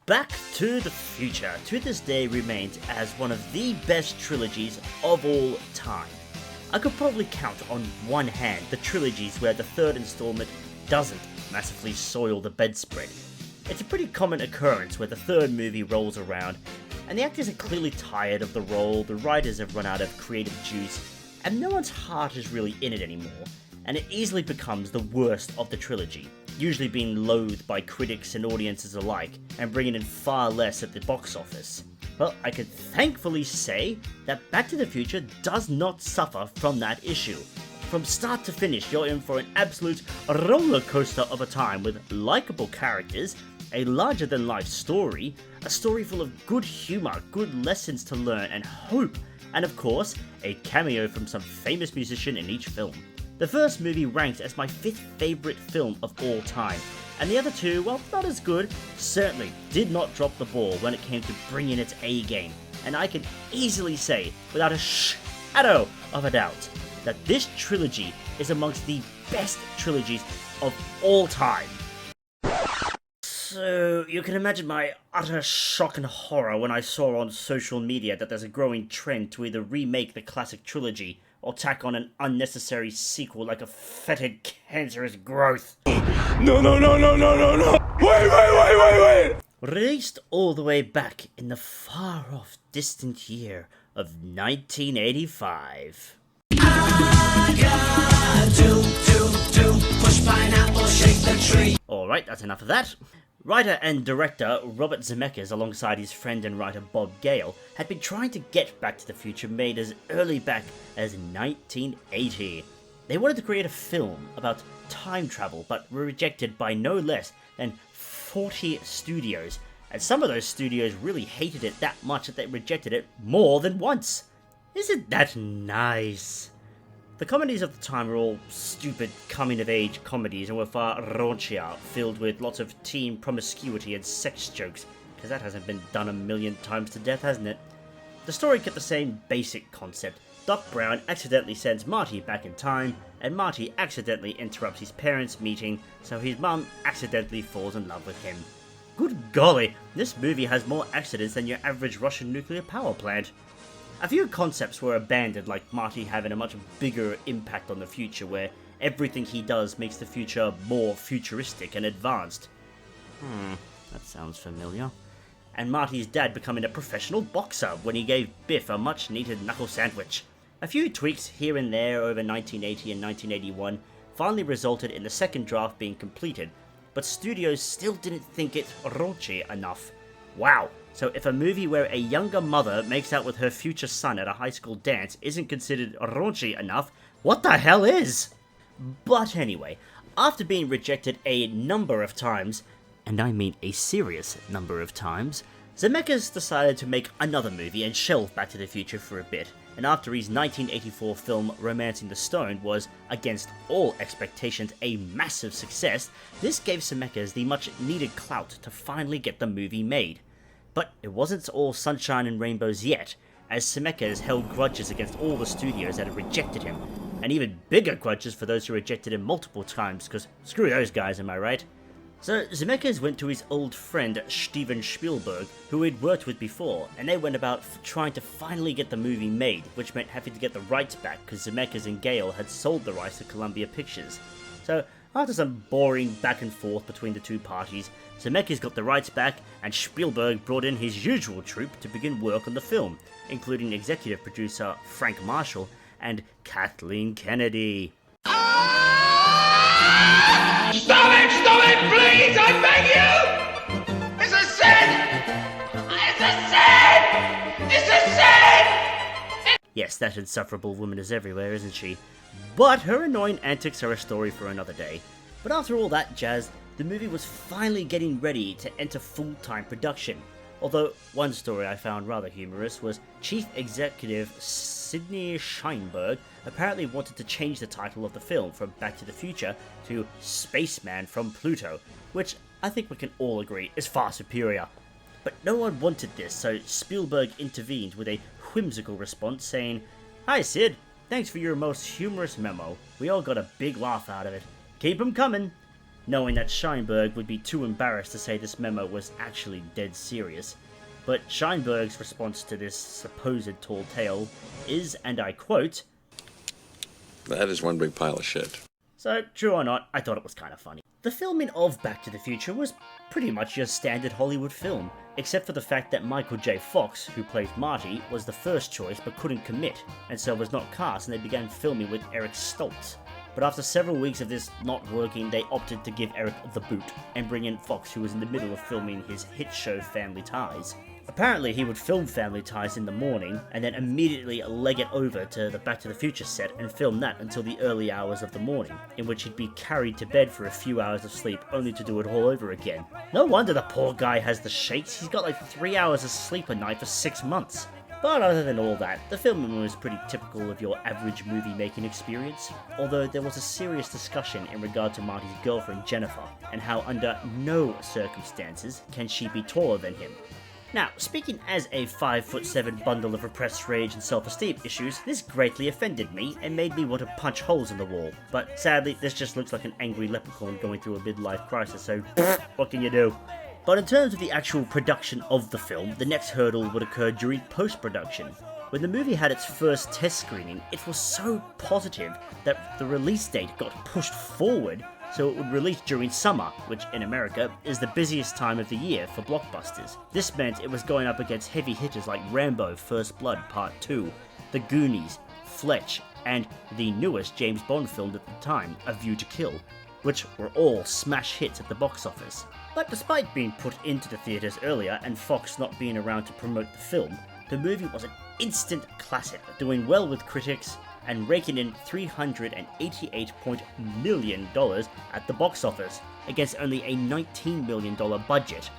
Back to the Future to this day remains as one of the best trilogies of all time. I could probably count on one hand the trilogies where the third installment doesn't massively soil the bedspread. It's a pretty common occurrence where the third movie rolls around and the actors are clearly tired of the role, the writers have run out of creative juice, and no one's heart is really in it anymore, and it easily becomes the worst of the trilogy, usually being loathed by critics and audiences alike, and bringing in far less at the box office. Well, I can thankfully say that Back to the Future does not suffer from that issue. From start to finish, you're in for an absolute roller coaster of a time with likeable characters, a larger-than-life story, a story full of good humour, good lessons to learn and hope, and of course, a cameo from some famous musician in each film. The first movie ranked as my 5th favourite film of all time, and the other two, while not as good, certainly did not drop the ball when it came to bringing its A game, and I can easily say, without a shadow of a doubt, that this trilogy is amongst the best trilogies of all time. So, you can imagine my utter shock and horror when I saw on social media that there's a growing trend to either remake the classic trilogy or tack on an unnecessary sequel like a fetid cancerous growth. No. Wait. Released all the way back in the far-off distant year of 1985. Push pineapple, shake the tree. Alright, that's enough of that. Writer and director Robert Zemeckis, alongside his friend and writer Bob Gale, had been trying to get Back to the Future made as early back as 1980. They wanted to create a film about time travel, but were rejected by no less than 40 studios, and some of those studios really hated it that much that they rejected it more than once. Isn't that nice? The comedies of the time were all stupid coming-of-age comedies and were far raunchier, filled with lots of teen promiscuity and sex jokes, because that hasn't been done a million times to death, hasn't it? The story kept the same basic concept. Doc Brown accidentally sends Marty back in time, and Marty accidentally interrupts his parents' meeting, so his mum accidentally falls in love with him. Good golly, this movie has more accidents than your average Russian nuclear power plant. A few concepts were abandoned, like Marty having a much bigger impact on the future, where everything he does makes the future more futuristic and advanced. That sounds familiar. And Marty's dad becoming a professional boxer when he gave Biff a much-needed knuckle sandwich. A few tweaks here and there over 1980 and 1981 finally resulted in the second draft being completed, but studios still didn't think it raunchy enough. Wow, so if a movie where a younger mother makes out with her future son at a high school dance isn't considered raunchy enough, what the hell is? But anyway, after being rejected a number of times, and I mean a serious number of times, Zemeckis decided to make another movie and shelve Back to the Future for a bit, and after his 1984 film Romancing the Stone was, against all expectations, a massive success, this gave Zemeckis the much needed clout to finally get the movie made. But it wasn't all sunshine and rainbows yet, as Zemeckis held grudges against all the studios that had rejected him, and even bigger grudges for those who rejected him multiple times, because screw those guys, am I right? So Zemeckis went to his old friend Steven Spielberg, who he'd worked with before, and they went about trying to finally get the movie made, which meant having to get the rights back because Zemeckis and Gale had sold the rights to Columbia Pictures. So after some boring back and forth between the two parties, Zemeckis got the rights back, and Spielberg brought in his usual troupe to begin work on the film, including executive producer Frank Marshall and Kathleen Kennedy. Stop it, please, I beg you! It's a sin! It's a sin! Yes, that insufferable woman is everywhere, isn't she? But her annoying antics are a story for another day. But after all that jazz, the movie was finally getting ready to enter full-time production. Although, one story I found rather humorous was Chief Executive Sidney Sheinberg apparently wanted to change the title of the film from Back to the Future to Spaceman from Pluto, which I think we can all agree is far superior. But no one wanted this, so Spielberg intervened with a whimsical response saying, "Hi Sid, thanks for your most humorous memo. We all got a big laugh out of it. Keep 'em coming." knowing that Scheinberg would be too embarrassed to say this memo was actually dead serious. But Scheinberg's response to this supposed tall tale is, and I quote, "That is one big pile of shit." So, true or not, I thought it was kind of funny. The filming of Back to the Future was pretty much your standard Hollywood film, except for the fact that Michael J. Fox, who played Marty, was the first choice but couldn't commit, and so was not cast, and they began filming with Eric Stoltz. But after several weeks of this not working, they opted to give Eric the boot, and bring in Fox, who was in the middle of filming his hit show Family Ties. Apparently, he would film Family Ties in the morning, and then immediately leg it over to the Back to the Future set and film that until the early hours of the morning, in which he'd be carried to bed for a few hours of sleep, only to do it all over again. No wonder the poor guy has the shakes. He's got like 3 hours of sleep a night for 6 months. But other than all that, the filming was pretty typical of your average movie-making experience, although there was a serious discussion in regard to Marty's girlfriend Jennifer, and how under no circumstances can she be taller than him. Now, speaking as a 5'7" bundle of repressed rage and self-esteem issues, this greatly offended me and made me want to punch holes in the wall. But sadly, this just looks like an angry leprechaun going through a midlife crisis, so what can you do? But in terms of the actual production of the film, the next hurdle would occur during post-production. When the movie had its first test screening, it was so positive that the release date got pushed forward so it would release during summer, which in America is the busiest time of the year for blockbusters. This meant it was going up against heavy hitters like Rambo: First Blood Part 2, The Goonies, Fletch, and the newest James Bond film at the time, A View to Kill, which were all smash hits at the box office. But despite being put into the theatres earlier and Fox not being around to promote the film, the movie was an instant classic, doing well with critics and raking in $388 million at the box office, against only a $19 million budget.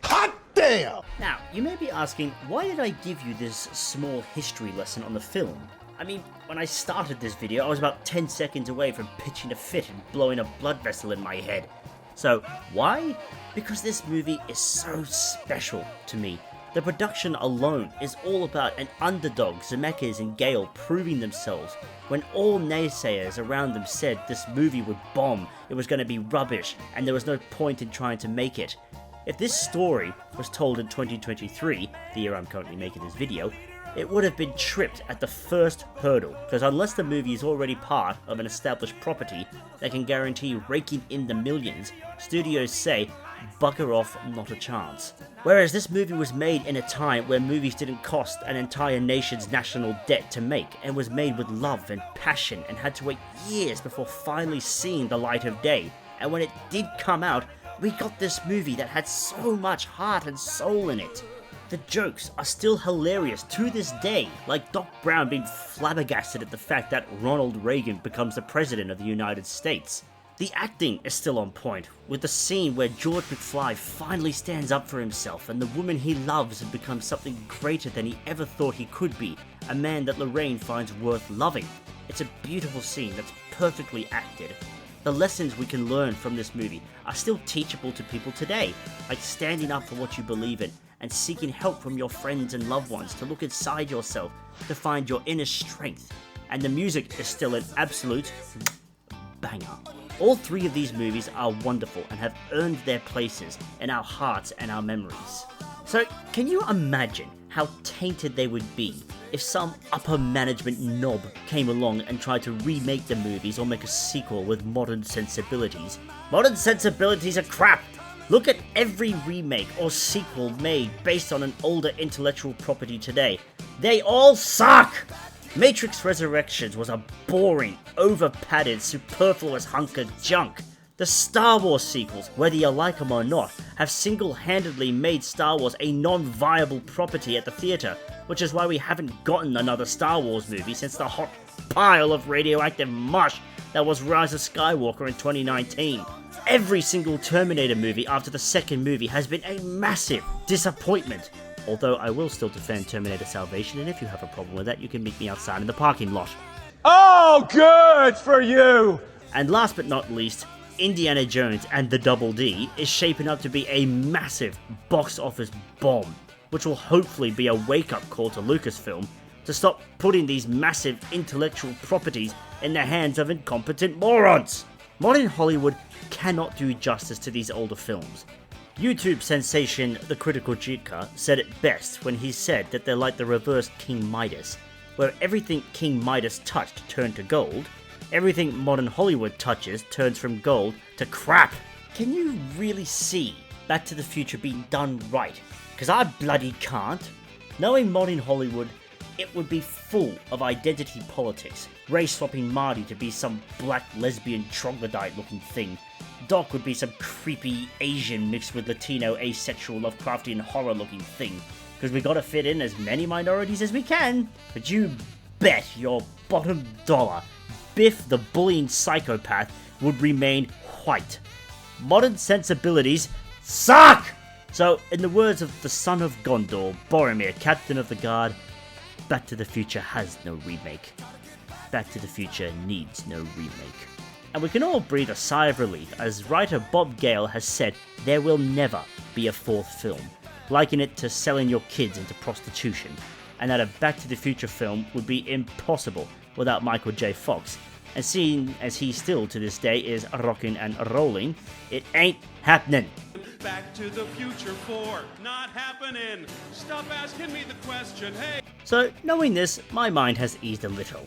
Hot damn! Now, you may be asking, why did I give you this small history lesson on the film? I mean, when I started this video, I was about 10 seconds away from pitching a fit and blowing a blood vessel in my head. So, why? Because this movie is so special to me. The production alone is all about an underdog, Zemeckis and Gale, proving themselves. When all naysayers around them said this movie would bomb, it was going to be rubbish, and there was no point in trying to make it. If this story was told in 2023, the year I'm currently making this video, it would have been tripped at the first hurdle, because unless the movie is already part of an established property that can guarantee raking in the millions, studios say, bugger off, not a chance. Whereas this movie was made in a time where movies didn't cost an entire nation's national debt to make, and was made with love and passion, and had to wait years before finally seeing the light of day. And when it did come out, we got this movie that had so much heart and soul in it. The jokes are still hilarious to this day, like Doc Brown being flabbergasted at the fact that Ronald Reagan becomes the President of the United States. The acting is still on point, with the scene where George McFly finally stands up for himself and the woman he loves and becomes something greater than he ever thought he could be, a man that Lorraine finds worth loving. It's a beautiful scene that's perfectly acted. The lessons we can learn from this movie are still teachable to people today, like standing up for what you believe in, and seeking help from your friends and loved ones to look inside yourself to find your inner strength. And the music is still an absolute banger. All three of these movies are wonderful and have earned their places in our hearts and our memories. So, can you imagine how tainted they would be if some upper management knob came along and tried to remake the movies or make a sequel with modern sensibilities? Modern sensibilities are crap! Look at every remake or sequel made based on an older intellectual property today. They all suck! Matrix Resurrections was a boring, over-padded, superfluous hunk of junk. The Star Wars sequels, whether you like them or not, have single-handedly made Star Wars a non-viable property at the theatre, which is why we haven't gotten another Star Wars movie since the hot pile of radioactive mush that was Rise of Skywalker in 2019. Every single Terminator movie after the second movie has been a massive disappointment. Although I will still defend Terminator Salvation, and if you have a problem with that, you can meet me outside in the parking lot. Oh, good for you! And last but not least, Indiana Jones and the Double D is shaping up to be a massive box office bomb, which will hopefully be a wake-up call to Lucasfilm to stop putting these massive intellectual properties in the hands of incompetent morons. Modern Hollywood cannot do justice to these older films. YouTube sensation The Critical Joker said it best when he said that they're like the reverse King Midas, where everything King Midas touched turned to gold, everything modern Hollywood touches turns from gold to crap. Can you really see Back to the Future being done right? Because I bloody can't. Knowing modern Hollywood, it would be full of identity politics, race-swapping Marty to be some black lesbian troglodyte-looking thing. Doc would be some creepy Asian mixed with Latino asexual Lovecraftian horror-looking thing. Because we gotta fit in as many minorities as we can. But you bet your bottom dollar Biff the bullying psychopath would remain white. Modern sensibilities suck! So, in the words of the son of Gondor, Boromir, captain of the guard, Back to the Future has no remake. Back to the Future needs no remake. And we can all breathe a sigh of relief as writer Bob Gale has said there will never be a fourth film, liken it to selling your kids into prostitution, and that a Back to the Future film would be impossible without Michael J. Fox, and seeing as he still to this day is rocking and rolling, it ain't happening. Back to the Future 4, not happening. Stop asking me the question, hey. So, knowing this, my mind has eased a little.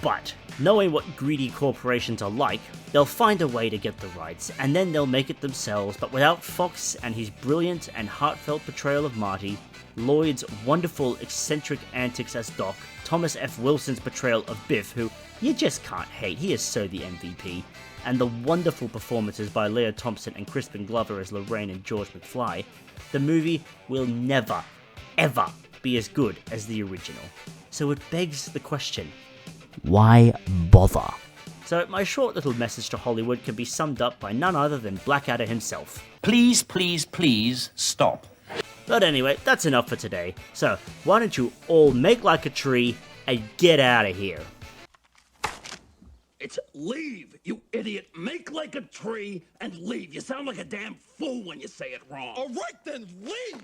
But, knowing what greedy corporations are like, they'll find a way to get the rights, and then they'll make it themselves, but without Fox and his brilliant and heartfelt portrayal of Marty, Lloyd's wonderful eccentric antics as Doc, Thomas F. Wilson's portrayal of Biff, who you just can't hate, he is so the MVP, and the wonderful performances by Lea Thompson and Crispin Glover as Lorraine and George McFly, the movie will never, ever be as good as the original. So it begs the question, why bother? So my short little message to Hollywood can be summed up by none other than Blackadder himself. Please, please, please, stop. But anyway, that's enough for today. So why don't you all make like a tree and get out of here? It's leave, you idiot. Make like a tree and leave. You sound like a damn fool when you say it wrong. All right then, leave!